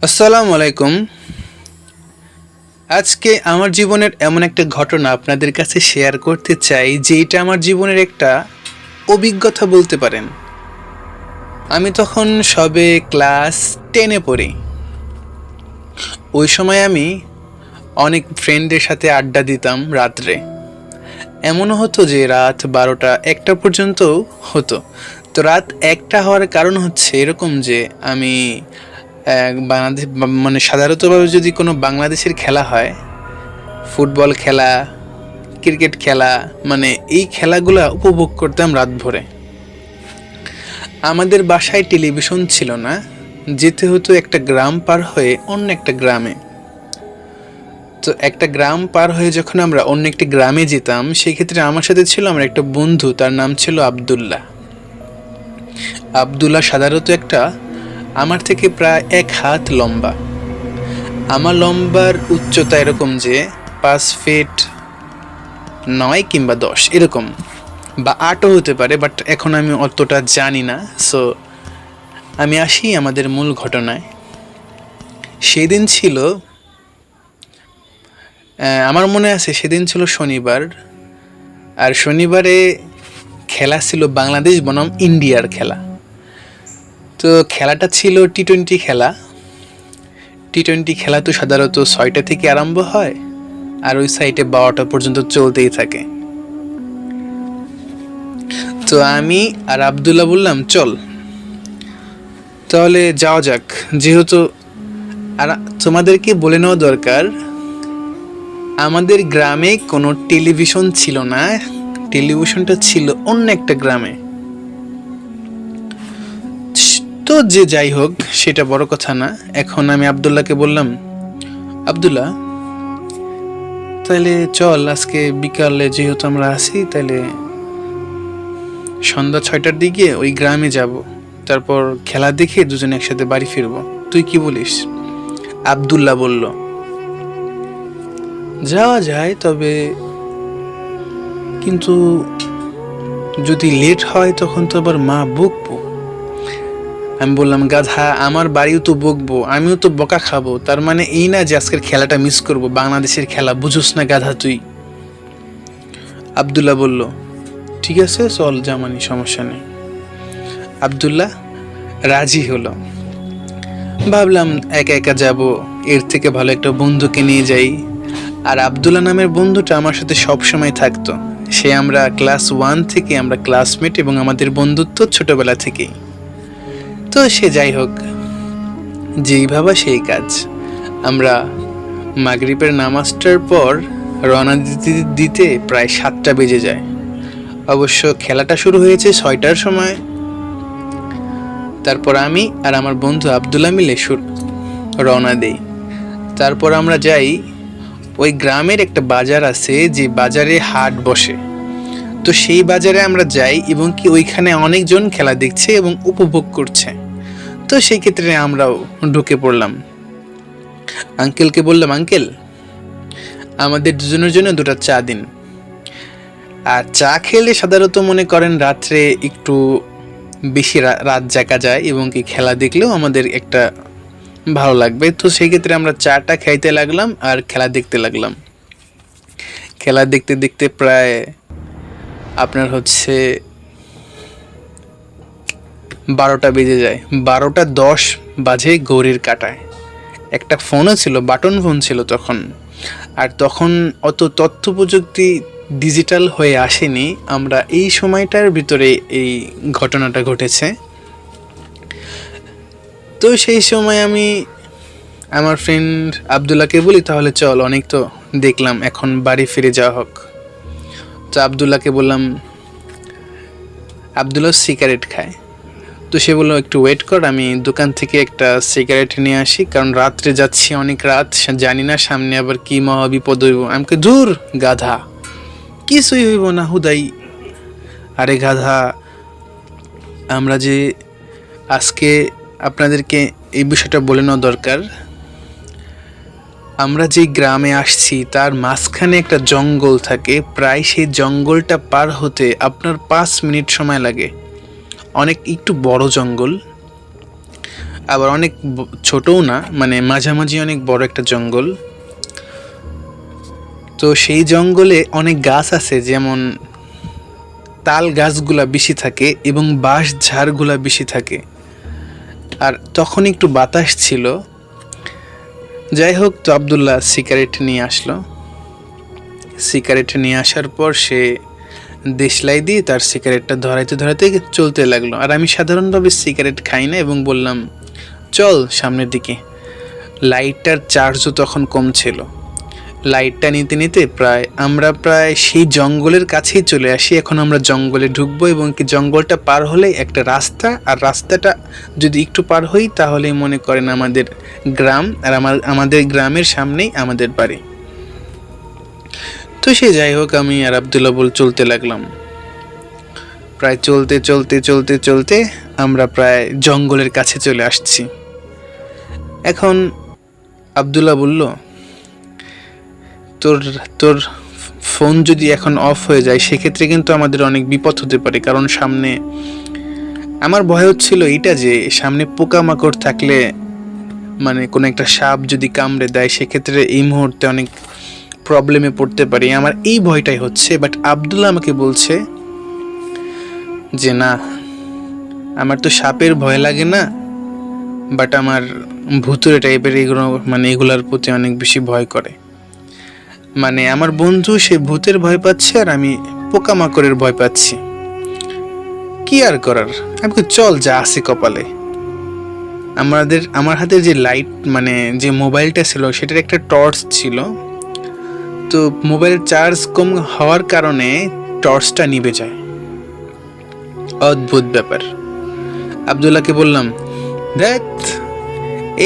আসসালামু আলাইকুম। আজকে আমার জীবনের এমন একটা ঘটনা আপনাদের কাছে শেয়ার করতে চাই যে এটা আমার জীবনের একটা অভিজ্ঞতা বলতে পারেন। আমি তখন সবে ক্লাস 10-এ পড়ি। ওই সময় আমি অনেক ফ্রেন্ডের সাথে আড্ডা দিতাম রাত্রে। এমনও হতো যে রাত 12টা 1টা পর্যন্ত হতো। তো রাত 1টা হওয়ার কারণ হচ্ছে এরকম যে আমি বাংলাদেশ মানে সাধারণতভাবে যদি কোনো বাংলাদেশের খেলা হয়, ফুটবল খেলা, ক্রিকেট খেলা, মানে এই খেলাগুলা উপভোগ করতাম রাত ভরে। আমাদের বাসায় টেলিভিশন ছিল না, যেতে হতো একটা গ্রাম পার হয়ে অন্য একটা গ্রামে। তো একটা গ্রাম পার হয়ে যখন আমরা অন্য একটি গ্রামে যেতাম, সেই ক্ষেত্রে আমার সাথে ছিল আমার একটা বন্ধু, তার নাম ছিল আব্দুল্লাহ। আব্দুল্লাহ সাধারণত একটা আমার থেকে প্রায় 1 হাত লম্বা। আমার লম্বার উচ্চতা এরকম যে 5 ফিট 9 কিংবা 10 এরকম, বা 8ও হতে পারে, বাট এখন আমি অতটা জানি না। সো আমি আসি আমাদের মূল ঘটনায়। সেদিন ছিল আমার মনে আছে সেদিন ছিল শনিবার, আর শনিবারে খেলা ছিল বাংলাদেশ বনাম ইন্ডিয়ার খেলা। তো খেলাটা ছিল টি-20 খেলা। টি-20 খেলা তো সাধারণত 6টা থেকে আরম্ভ হয়, আর ওই সাইডে 12টা পর্যন্ত চলতেই থাকে। তো আমি আর আব্দুল্লাহ বললাম চল তাহলে যাওয়া যাক। যেহেতু আর তোমাদেরকে বলে নেওয়া দরকার, আমাদের গ্রামে কোনো টেলিভিশন ছিল না, টেলিভিশনটা ছিল অন্য একটা গ্রামে। তো যে যাই হোক, সেটা বড় কথা না। এখন আমি আব্দুল্লাহকে বললাম, আব্দুল্লাহ তাহলে চল আজকে বিকালে যেহেতু আমরা আসি, তাহলে সন্ধ্যা 6টার দিকে ওই গ্রামে যাব, তারপর খেলা দেখে দুজনে একসাথে বাড়ি ফিরবো। তুই কি বলিস? আব্দুল্লাহ বলল, যাওয়া যায়, তবে কিন্তু যদি লেট হয় তখন তো আবার মা বকবো। আমি বললাম, গাধা, আমার বাড়িও তো বকবো, আমিও তো বকা খাবো, তার মানে এই না যে আজকের খেলাটা মিস করব, বাংলাদেশের খেলা, বুঝোস না গাধা তুই। আব্দুল্লাহ বলল, ঠিক আছে চল, জামানি, সমস্যা নেই। আব্দুল্লাহ রাজি হলো। ভাবলাম একা একা যাব, এর থেকে ভালো একটা বন্ধুকে নিয়ে যাই। আর আব্দুল্লাহ নামের বন্ধুটা আমার সাথে সব সময় থাকতো। সে আমরা ক্লাস 1 থেকে আমরা ক্লাসমেট, এবং আমাদের বন্ধুত্ব ছোটবেলা থেকেই। তো সে যাই হোক, যেই ভাবা সেই কাজ। আমরা মাগরিবের নামাজটার পর রওনা দিতে দিতে প্রায় 7টা বেজে যায়। অবশ্য খেলাটা শুরু হয়েছে 6টার সময়। তারপর আমি আর আমার বন্ধু আব্দুল্লাহ মিলে রওনা দেই। তারপর আমরা যাই, ওই গ্রামের একটা বাজার আছে, যে বাজারে হাট বসে। তো সেই বাজারে আমরা যাই, এবং কি ওইখানে অনেকজন খেলা দেখছে এবং উপভোগ করছে। তো সেই ক্ষেত্রে আমরাও ঢুকে পড়লাম। আঙ্কেলকে বললাম, আঙ্কেল আমাদের দুজনের জন্য 2টা চা দিন। আর চা খেলে সাধারণত মনে করেন রাত্রে একটু বেশি রাত জাগা যায়, এবং কি খেলা দেখলেও আমাদের একটা ভালো লাগবে। তো সেই ক্ষেত্রে আমরা চাটা খাইতে লাগলাম আর খেলা দেখতে লাগলাম। খেলা দেখতে দেখতে প্রায় আপনার হচ্ছে 12টা বেজে যায়। 12টা 10 বাজে ঘড়ির কাঁটায়। একটা ফোনও ছিল, বাটন ফোন ছিল তখন। আর তখন অত তথ্য প্রযুক্তি ডিজিটাল হয়ে আসেনি। আমরা এই সময়টার ভিতরে এই ঘটনাটা ঘটেছে। তো সেই সময় আমি আমার ফ্রেন্ড আব্দুল্লাহকে বলি, তাহলে চল, অনেক তো দেখলাম, এখন বাড়ি ফিরে যাওয়া হোক। তো আব্দুল্লাহকে বললাম, আব্দুল্লাহ সিগারেট খায়। তো সে বললো, একটু ওয়েট কর, আমি দোকান থেকে একটা সিগারেট নিয়ে আসি, কারণ রাত্রে যাচ্ছি, অনেক রাত, জানি না সামনে আবার কি মহা বিপদ হইব। আমাকে, দূর গাধা, কিছুই হইব না, হুদাই। আরে গাধা, আমরা যে আজকে আপনাদেরকে এই বিষয়টা বলে নেওয়া দরকার। আমরা যে গ্রামে আসছি তার মাঝখানে একটা জঙ্গল থাকে, প্রায় সেই জঙ্গলটা পার হতে আপনার 5 মিনিট সময় লাগে। অনেক একটু বড় জঙ্গল। আবার অনেক ছোটও না, মানে মাঝামাঝি অনেক বড় একটা জঙ্গল। তো সেই জঙ্গলে অনেক গাছ আছে, যেমন তাল গাছগুলা বেশি থাকে এবং বাঁশ ঝাড়গুলা বেশি থাকে। আর তখন একটু বাতাস ছিল। যাই হোক, তো আবদুল্লাহ সিগারেট নিয়ে আসলো। সিগারেট নিয়ে আসার পর সে দেশলাই দিয়ে তার সিগারেটটা ধরাইতে ধরাইতে চলতে লাগলো। আর আমি সাধারণভাবে সিগারেট খাই না এবং বললাম, চল সামনের দিকে। লাইটটার চার্জও তখন কম ছিল। লাইটটা নিতে নিতে আমরা প্রায় সেই জঙ্গলের কাছেই চলে আসি। এখন আমরা জঙ্গলে ঢুকবো এবং কি জঙ্গলটা পার হলে একটা রাস্তা, আর রাস্তাটা যদি একটু পার হই তাহলেই মনে করেন আমাদের গ্রাম, আর আমাদের গ্রামের সামনেই আমাদের বাড়ি। তো সে যাই হোক, আমি আর আবদুল্লাহ চলতে লাগলাম। প্রায় চলতে চলতে চলতে চলতে আমরা প্রায় জঙ্গলের কাছে চলে আসছি। এখন আবদুল্লাহ বলল, তোর তোর ফোন যদি এখন অফ হয়ে যায় সেক্ষেত্রে কিন্তু আমাদের অনেক বিপদ হতে পারে, কারণ সামনে আমার ভয় হচ্ছিল এইটা যে সামনে পোকামাকড় থাকলে, মানে কোনো একটা সাপ যদি কামড়ে দেয় সেক্ষেত্রে এই মুহূর্তে অনেক প্রবলেমে পড়তে পারি, আমার এই ভয়টাই হচ্ছে। বাট আবদুল্লাহ আমাকে বলছে যে না, আমার তো সাপের ভয় লাগে না, বাট আমার ভুতুরে টাইপের এগুলো, মানে এগুলার প্রতি অনেক বেশি ভয় করে। মানে আমার বন্ধু সে ভূতের ভয় পাচ্ছে আর আমি পোকামাকড়ের ভয় পাচ্ছি, কি আর করার। আমি চল, যা আছে কপালে। আমার হাতে যে লাইট, মানে যে মোবাইলটা ছিল সেটার একটা টর্চ ছিল। তো মোবাইল চার্জ কম হওয়ার কারণে টর্চটা নিভে যায়। অদ্ভুত ব্যাপার। আবদুল্লাহকে বললাম, দেখ,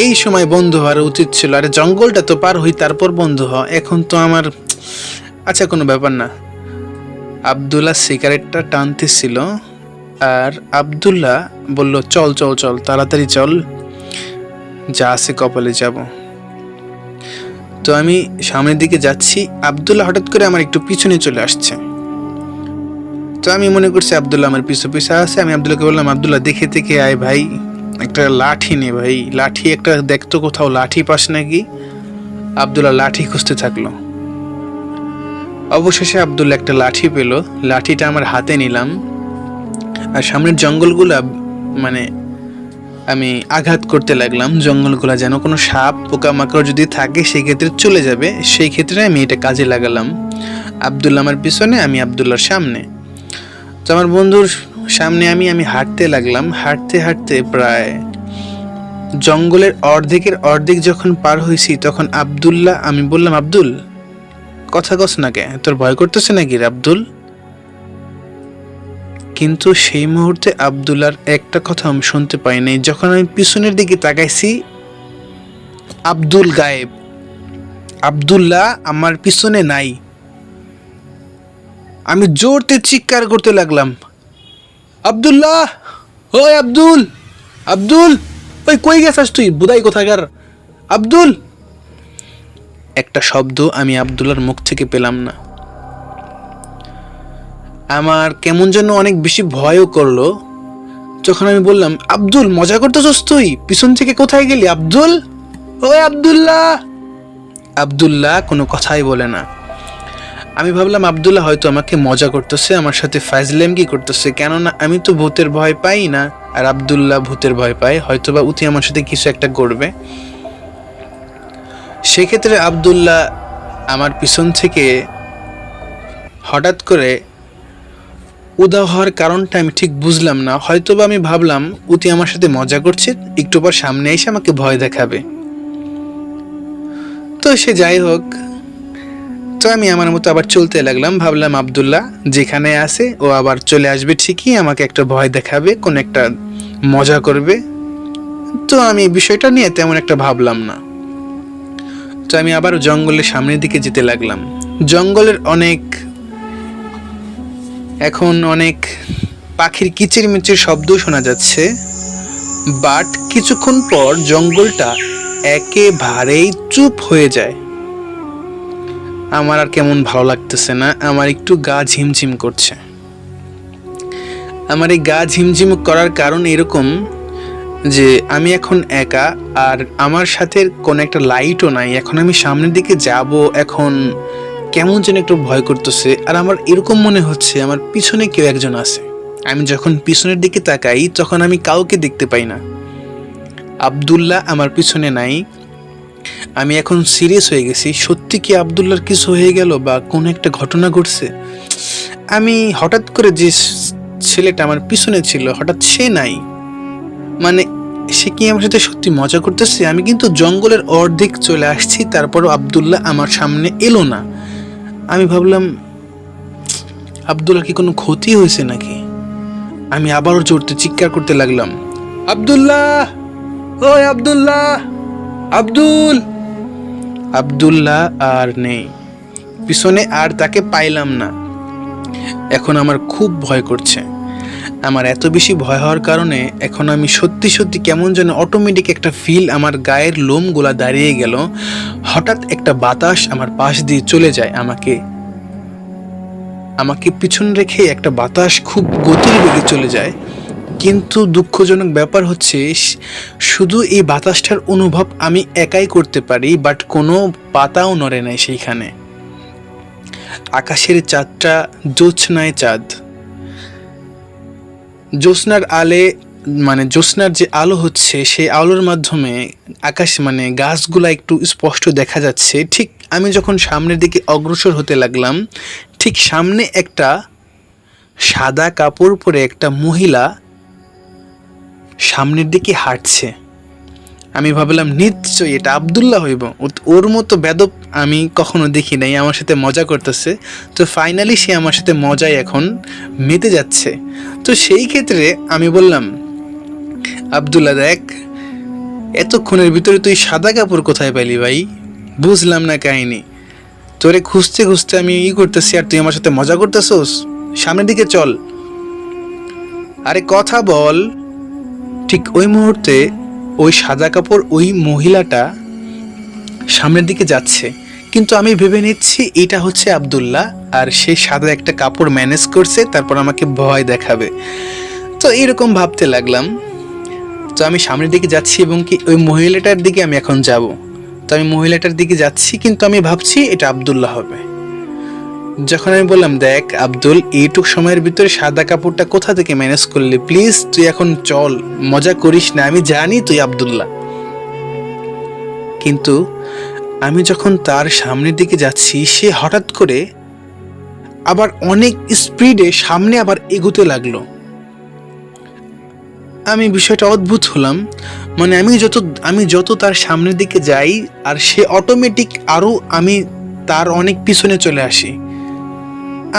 এই সময় বন্ধ হওয়ার উচিত ছিল, আরে জঙ্গলটা তো পার হই তারপর বন্ধ হ, এখন তো আমার। আচ্ছা, কোনো ব্যাপার না। আবদুল্লাহ সিগারেটটা টানতেছিল আর আবদুল্লাহ বলল, চল চল চল, তাড়াতাড়ি চল, যা আছে কপালে যাব। তো আমি সামনের দিকে যাচ্ছি, আবদুল্লাহ হঠাৎ করে আমার একটু পিছনে চলে আসছে। তো আমি মনে করছি আবদুল্লাহ আমার পিছু পিছু আছে। আমি আবদুল্লাহকে বললাম, আবদুল্লাহ দেখে দেখে আয় ভাই, একটা লাঠি নে ভাই, লাঠি একটা দেখতো, কোথাও লাঠি পাস নাকি। আবদুল্লাহ লাঠি খুঁজতে থাকলো। অবশেষে আবদুল্লাহ একটা লাঠি পেল। লাঠিটা আমার হাতে নিলাম আর সামনের জঙ্গলগুলা, মানে আমি আঘাত করতে লাগলাম। জঙ্গলগুলা যেন কোনো সাপ পোকামাকড় যদি থাকে সেক্ষেত্রে চলে যাবে, সেই ক্ষেত্রে আমি এটা কাজে লাগালাম। আবদুল্লাহ আমার পিছনে, আমি আবদুল্লাহর সামনে। তো আমার বন্ধুর সামনে আমি হাঁটতে লাগলাম। হাঁটতে হাঁটতে প্রায় জঙ্গলের অর্ধেক যখন পার হয়েছি তখন আবদুল্লাহ, আমি বললাম, আব্দুল, কথা কস না কে, তোর ভয় করতেছে নাকি রে আব্দুল? কিন্তু সেই মুহূর্তে আবদুল্লাহর একটা কথা আমি শুনতে পাই নাই। যখন আমি পিছনের দিকে তাকাইছি, আব্দুল গায়েব, আবদুল্লাহ আমার পিছনে নাই। আমি জোরতে চিৎকার করতে লাগলাম, আবদুল্লাহ, ওই আব্দুল, আব্দুল, ওই কই গেছাস তুই, বুদাই কোথাকার আব্দুল। একটা শব্দ আমি আবদুল্লাহর মুখ থেকে পেলাম না। আমার কেমন যেন অনেক বেশি ভয়ও করলো যখন আমি বললাম, আব্দুল, মজা করতেছস তুই, পিছন থেকে কোথায় গেলি আব্দুল, ওই আবদুল্লাহ। আবদুল্লাহ কোনো কথাই বলে না। আমি ভাবলাম আবদুল্লাহ হয়তো আমাকে মজা করতেছে, আমার সাথে ফাজলামি করতেছে, কেননা আমি তো ভূতের ভয় পাই না আর আবদুল্লাহ ভূতের ভয় পায়, হয়তোবা উনি আমার সাথে কিছু একটা করবে। সেক্ষেত্রে আবদুল্লাহ আমার পিছন থেকে হঠাৎ করে উধাও হওয়ার কারণটা আমি ঠিক বুঝলাম না। হয়তোবা আমি ভাবলাম উনি আমার সাথে মজা করছে, একটু পর সামনে এসে আমাকে ভয় দেখাবে। তো সে যাই হোক, তো আমি আমার মতো আবার চলতে লাগলাম। ভাবলাম আবদুল্লাহ যেখানে আছে ও আবার চলে আসবে ঠিকই, আমাকে একটা ভয় দেখাবে, কোন একটা মজা করবে। তো আমি বিষয়টা নিয়ে তেমন একটা ভাবলাম না। তো আমি আবার জঙ্গলের সামনের দিকে যেতে লাগলাম। জঙ্গলের এখন অনেক পাখির কিচিরমিচির শব্দ শোনা যাচ্ছে, বাট কিছুক্ষণ পর জঙ্গলটা একেবারেই চুপ হয়ে যায়। আমার আর কেমন ভালো লাগতেছে না, আমার একটু গা ঝিমঝিম করছে। আমার এই গা ঝিমঝিম করার কারণ এরকম যে আমি এখন একা, আর আমার সাথে কোনো একটা লাইটও নাই। এখন আমি সামনের দিকে যাব, এখন কেমন যেন একটু ভয় করতেছে। আর আমার এরকম মনে হচ্ছে আমার পিছনে কেউ একজন আছে। আমি যখন পিছনের দিকে তাকাই তখন আমি কাউকে দেখতে পাই না। আব্দুল্লাহ আমার পিছনে নাই। আমি এখন সিরিয়াস হয়ে গেছি, সত্যি কি আব্দুল্লাহর কিছু হয়ে গেল বা কোনো একটা ঘটনা ঘটছে? আমি হঠাৎ করে যে ছেলেটা আমার পিছনে ছিল হঠাৎ সে নাই, মানে সে কি আমার সাথে সত্যি মজা করতেছে? আমি কিন্তু জঙ্গলের অর্ধেক চলে আসছি, তারপরও আব্দুল্লাহ আমার সামনে এলো না। আমি ভাবলাম আব্দুল্লাহ কি কোনো ক্ষতি হয়েছে নাকি? আমি আবারও জোরতে চিৎকার করতে লাগলাম, আব্দুল্লাহ, ওই আব্দুল্লাহ, আব্দুল। আব্দুল্লাহ আর নেই পিছনে, আর তাকে পাইলাম না। এখন আমার খুব ভয় করছে। আমার এত বেশি ভয় হওয়ার কারণে এখন আমি সত্যি সত্যি কেমন যেন অটোমেটিক একটা ফিল, আমার গায়ের লোমগুলা দাঁড়িয়ে গেল। হঠাৎ একটা বাতাস আমার পাশ দিয়ে চলে যায়, আমাকে পিছন রেখে একটা বাতাস খুব গতির বেগে চলে যায়। কিন্তু দুঃখজনক ব্যাপার হচ্ছে শুধু এই বাতাসটার অনুভব আমি একাই করতে পারি, বাট কোনো পাতাও নড়ে নাই সেইখানে। আকাশের চাঁদটা জ্যোৎস্নায় চাঁদ, জ্যোৎস্নার আলে, মানে জ্যোৎস্নার যে আলো হচ্ছে সেই আলোর মাধ্যমে আকাশ মানে গাছগুলা একটু স্পষ্ট দেখা যাচ্ছে। ঠিক আমি যখন সামনের দিকে অগ্রসর হতে লাগলাম, ঠিক সামনে একটা সাদা কাপড় পরে একটা মহিলা সামনের দিকে হাঁটছে। আমি ভাবলাম নিশ্চয়ই এটা আব্দুল্লাহ হইব, ওর মতো বেদব আমি কখনো দেখি নাই, আমার সাথে মজা করতেছে। তো ফাইনালি সে আমার সাথে মজায় এখন মেতে যাচ্ছে। তো সেই ক্ষেত্রে আমি বললাম, আব্দুল্লাহ দেখ, এতক্ষণের ভিতরে তুই সাদা কাপড় কোথায় পেলি ভাই? বুঝলাম না কাহিনী। তোরে খুঁজতে খুঁজতে আমি করতেছি আর তুই আমার সাথে মজা করতেছোস? সামনের দিকে চল, আরে কথা বল। ঠিক ওই মুহূর্তে ওই সাদা কাপড় ওই মহিলাটা সামনের দিকে যাচ্ছে, কিন্তু আমি ভেবে নিচ্ছি এটা হচ্ছে আব্দুল্লাহ, আর সে সাদা একটা কাপড় ম্যানেজ করছে, তারপর আমাকে ভয় দেখাবে। তো এরকম ভাবতে লাগলাম। তো আমি সামনের দিকে যাচ্ছি এবং কি ওই মহিলাটার দিকে আমি এখন যাব। তো আমি মহিলাটার দিকে যাচ্ছি, কিন্তু আমি ভাবছি এটা আব্দুল্লাহ হবে। যখন আমি বললাম, দেখ আব্দুল, এইটুক সময়ের ভিতরে সাদা কাপড়টা কোথা থেকে ম্যানেজ করলি? প্লিজ তুই এখন চল, মজা করিস না, আমি জানি তুই আব্দুল্লাহ। কিন্তু আমি যখন তার সামনের দিকে যাচ্ছি, সে হঠাৎ করে আবার অনেক স্পিডে সামনে আবার এগোতে লাগলো। আমি বিষয়টা অদ্ভুত হলাম, মানে আমি যত তার সামনের দিকে যাই আর সে অটোমেটিক আরও আমি তার অনেক পিছনে চলে আসি।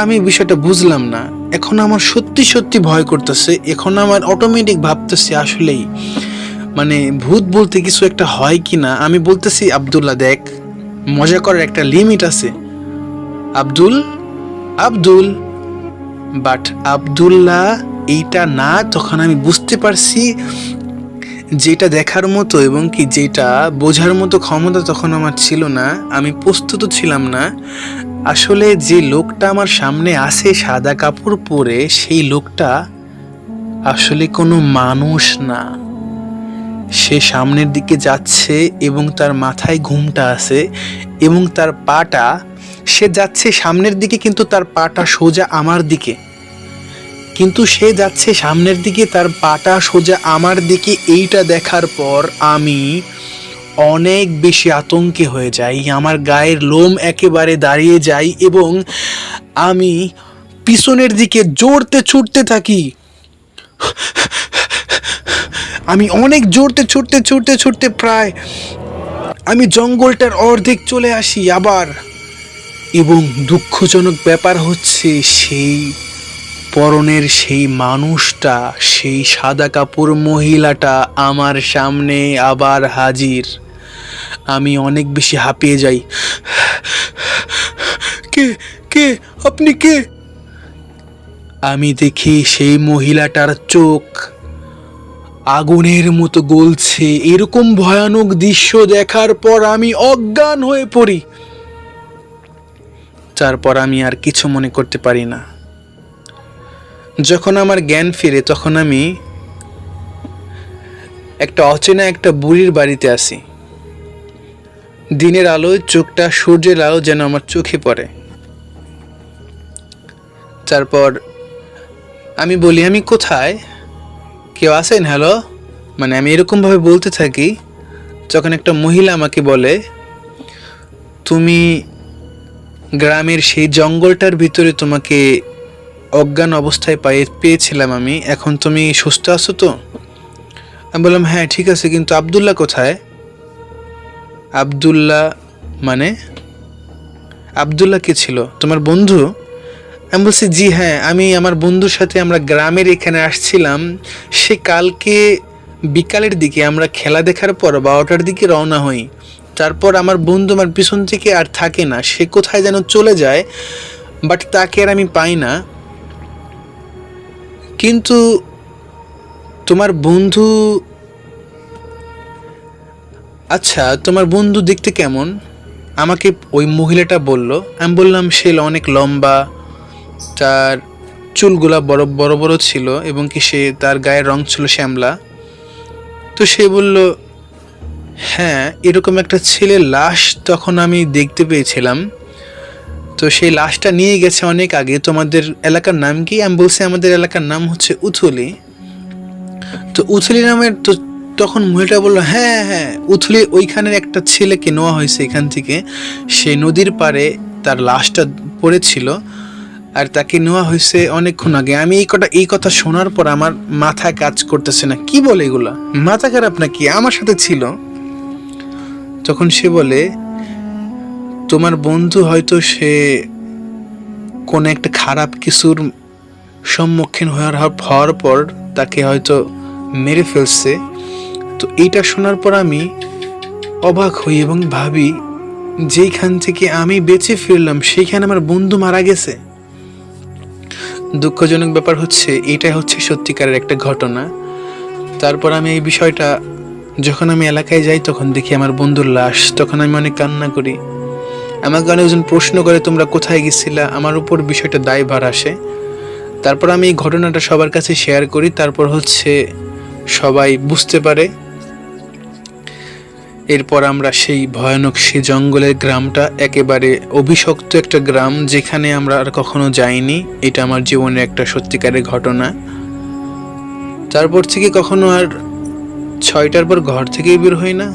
আমি বিষয়টা বুঝলাম না। এখন আমার সত্যি সত্যি ভয় করতেছে। এখন আমার অটোমেটিক ভাবতেছি আসলেই মানে ভূত বলতে কিছু একটা হয় কি না। আমি বলতেছি, আব্দুল্লাহ দেখ, মজা করার একটা লিমিট আছে। আব্দুল, আব্দুল। বাট আব্দুল্লাহ এইটা না। তখন আমি বুঝতে পারছি যেটা দেখার মতো এবং কি যেটা বোঝার মতো ক্ষমতা তখন আমার ছিল না, আমি প্রস্তুত ছিলাম না। আসলে যে লোকটা আমার সামনে আসে সাদা কাপড় পরে, সেই লোকটা আসলে কোনো মানুষ না। সে সামনের দিকে যাচ্ছে এবং তার মাথায় ঘুমটা আছে এবং তার পাটা, সে যাচ্ছে সামনের দিকে কিন্তু তার পাটা সোজা আমার দিকে, কিন্তু সে যাচ্ছে সামনের দিকে তার পাটা সোজা আমার দিকে। এইটা দেখার পর আমি অনেক বেশি আতঙ্কে হয়ে যাই, আমার গায়ের লোম একেবারে দাঁড়িয়ে যায় এবং আমি পিছনের দিকে জোরতে ছুটতে থাকি। আমি অনেক জোরতে ছুটতে প্রায় আমি জঙ্গলটার অর্ধেক চলে আসি আবার। এবং দুঃখজনক ব্যাপার হচ্ছে সেই পরনের সেই মানুষটা, সেই সাদা কাপড় মহিলাটা আমার সামনে আবার হাজির। আমি অনেক বেশি হাঁপিয়ে যাই। কে কে আপনি কে? আমি দেখি সেই মহিলাটার চোখ আগুনের মতো জ্বলছে। এরকম ভয়ানক দৃশ্য দেখার পর আমি অজ্ঞান হয়ে পড়ি। তারপর আমি আর কিছু মনে করতে পারি না। যখন আমার জ্ঞান ফিরে তখন আমি একটা অচেনা একটা বুড়ির বাড়িতে আসি। দিনের আলোয় চোখটা সূর্যের আলো যেন আমার চোখে পড়ে। তারপর আমি বলি, আমি কোথায়, কেউ আছেন? হ্যালো, মানে আমি এরকমভাবে বলতে থাকি। যখন একটা মহিলা আমাকে বলে, তুমি গ্রামের সেই জঙ্গলটার ভিতরে তোমাকে অজ্ঞান অবস্থায় পেয়েছিলাম আমি, এখন তুমি সুস্থ আছো তো? আমি বললাম হ্যাঁ ঠিক আছে, কিন্তু আব্দুল্লাহ কোথায়? আব্দুল্লাহ মানে? আব্দুল্লাহ কে ছিল? তোমার বন্ধু? আমি বলছি জি হ্যাঁ, আমি আমার বন্ধুর সাথে আমরা গ্রামের এখানে আসছিলাম। সে কালকে বিকালের দিকে আমরা খেলা দেখার পর 12টার দিকে রওনা হই। তারপর আমার বন্ধু আমার পিছন থেকে আর থাকে না, সে কোথায় যেন চলে যায়, বাট তাকে আর আমি পাই না। কিন্তু তোমার বন্ধু, আচ্ছা তোমার বন্ধু দেখতে কেমন? আমাকে ওই মহিলাটা বলল। আমি বললাম সে অনেক লম্বা, তার চুলগুলা বড় বড় বড় ছিল এবং কি সে তার গায়ের রং ছিল শ্যামলা। তো সে বলল হ্যাঁ, এরকম একটা ছেলের লাশ তখন আমি দেখতে পেয়েছিলাম। তো সেই লাশটা নিয়ে গেছে অনেক আগে। তোমাদের এলাকার নাম কি? আমি বলছি আমাদের এলাকার নাম হচ্ছে উথুলি। তো উথুলি নামের তো তখন মহিলাটা বললো হ্যাঁ হ্যাঁ, উথুলি ওইখানের একটা ছেলেকে নেওয়া হয়েছে এখান থেকে। সে নদীর পাড়ে তার লাশটা পড়েছিল আর তাকে নেওয়া হয়েছে অনেকক্ষণ আগে। আমি এই কথা শোনার পর আমার মাথায় কাজ করতেছে না, কি বলে এগুলা, মাথা খারাপ নাকি? আমার সাথে ছিল। তখন সে বলে তোমার বন্ধু হয়তো সে কোনো একটা খারাপ কিছুর সম্মুখীন হওয়ার পর তাকে হয়তো মেরে ফেলছে। তো এইটা শোনার পর আমি অবাক হই এবং ভাবি যেইখান থেকে আমি বেঁচে ফিরলাম সেইখানে আমার বন্ধু মারা গেছে। দুঃখজনক ব্যাপার হচ্ছে এটাই হচ্ছে সত্যিকারের একটা ঘটনা। তারপর আমি এই বিষয়টা যখন আমি এলাকায় যাই তখন দেখি আমার বন্ধুর লাশ। তখন আমি অনেক কান্না করি। আমাকে অনেকজন প্রশ্ন করে তোমরা কোথায় গেছিলা, আমার উপর বিষয়টা দায়ভার আসে। তারপর আমি এই ঘটনাটা সবার কাছে শেয়ার করি। তারপর হচ্ছে সবাই বুঝতে পারে। এরপর আমরা সেই ভয়ানক সেই জঙ্গলের গ্রামটা, একেবারে অভিশপ্ত একটা গ্রাম যেখানে আমরা আর কখনো যাইনি, এটা আমার জীবনের একটা সত্যিকারের ঘটনা। তারপর থেকে কখনো আর 6টার পর ঘর থেকেই বের হই না।